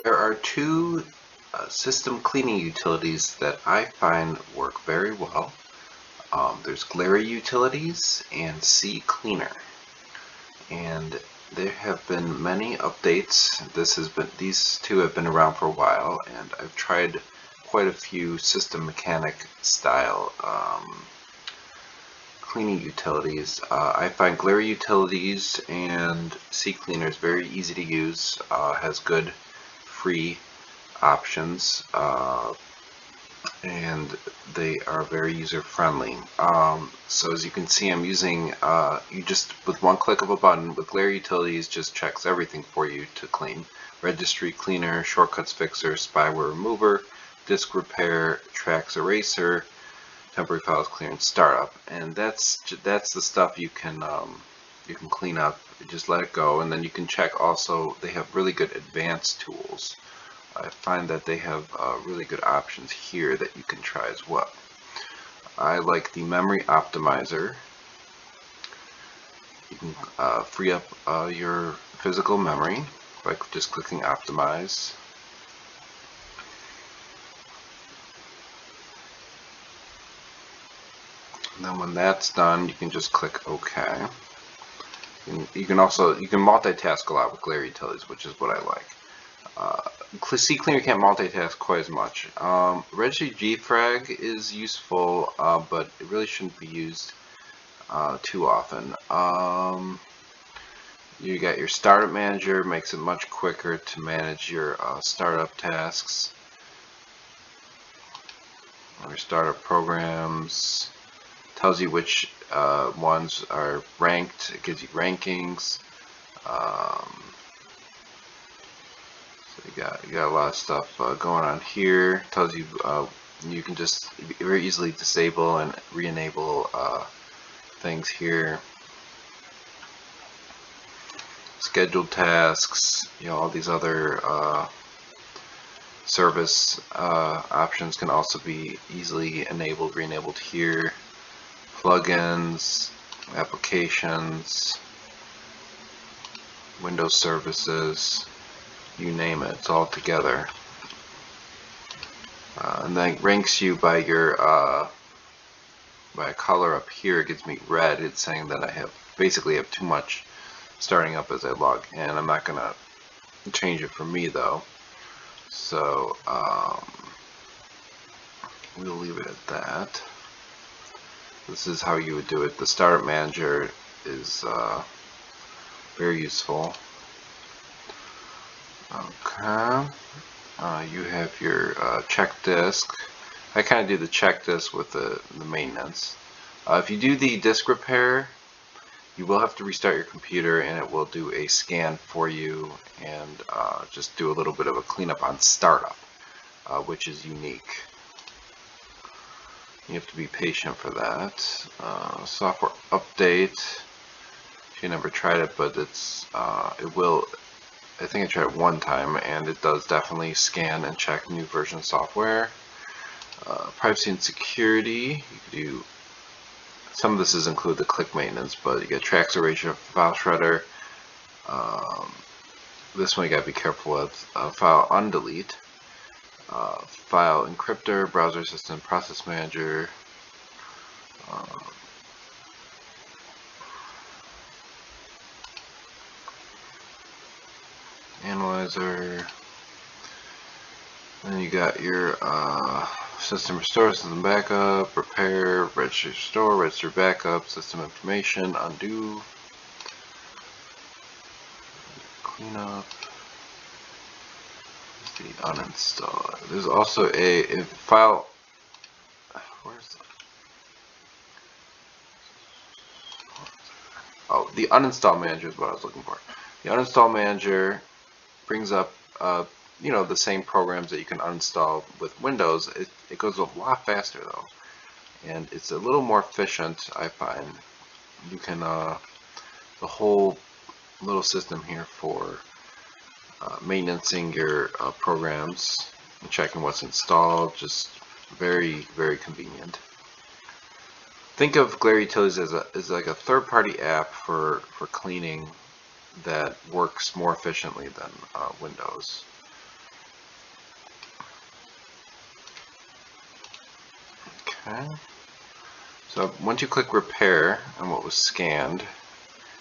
There are two system cleaning utilities that I find work very well. There's Glary Utilities and CCleaner, and there have been many updates. These two have been around for a while, and I've tried quite a few system mechanic style cleaning utilities. I find Glary Utilities and CCleaner is very easy to use, has good free options, and they are very user friendly. So as you can see, I'm using, you just, with one click of a button, with Glare Utilities, just checks everything for you to clean. Registry cleaner, shortcuts fixer, spyware remover, disk repair, tracks eraser, temporary files clearance, startup, and that's the stuff you can clean up. You just let it go, and then you can check. Also, they have really good advanced tools. I find that they have really good options here that you can try as well. I like the memory optimizer. You can free up your physical memory by just clicking optimize. And then when that's done, you can just click OK. You can multitask a lot with Glare Utilities, which is what I like. CCleaner can't multitask quite as much. Registry gfrag is useful, but it really shouldn't be used too often. You got your startup manager, makes it much quicker to manage your startup tasks. Your startup programs tells you which ones are ranked. It gives you rankings. So you got a lot of stuff going on here. Tells you you can just very easily disable and re-enable things here. Scheduled tasks, all these other service options can also be easily enabled, re-enabled here. Plugins, applications, Windows services, you name it, it's all together. And then it ranks you by your by a color up here. It gives me red. It's saying that I basically have too much starting up as I log in. I'm not gonna change it for me though, so we'll leave it at that. This is how you would do it. The startup manager is very useful. Okay, you have your check disk. I kind of do the check disk with the maintenance. If you do the disk repair, you will have to restart your computer, and it will do a scan for you and just do a little bit of a cleanup on startup, which is unique. You have to be patient for that. Software update. She never tried it, but it will. I think I tried it one time, and it does definitely scan and check new version software. Privacy and security. You could do. Some of this is include the click maintenance, but you get tracks erasure, file shredder. This one you gotta be careful with. File undelete. File encryptor, browser assistant, process manager, analyzer. Then you got your system restore, system backup, repair, registry restore, register backup, system information, undo, cleanup. The uninstall. There's also a file. Where's that? Oh, the uninstall manager is what I was looking for. The uninstall manager brings up, the same programs that you can uninstall with Windows. It goes a lot faster though, and it's a little more efficient. I find you can the whole little system here for maintaining your programs and checking what's installed, just very, very convenient. Think of Glary Utilities as like a third-party app for cleaning that works more efficiently than Windows. Okay. So once you click repair on what was scanned,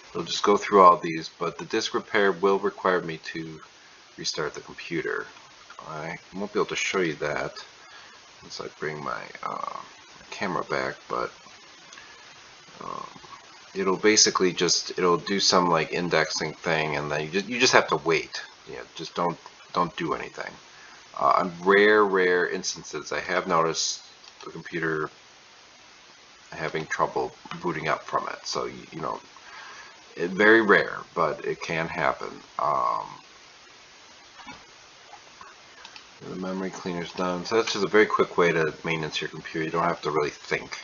it'll just go through all these, but the disk repair will require me to restart the computer. I won't be able to show you that once I bring my camera back, but it'll basically it'll do some like indexing thing, and then you just have to wait. Yeah, just don't do anything. On rare instances, I have noticed the computer having trouble booting up from it. So you know, very rare, but it can happen. The memory cleaner's done. So that's just a very quick way to maintenance your computer. You don't have to really think.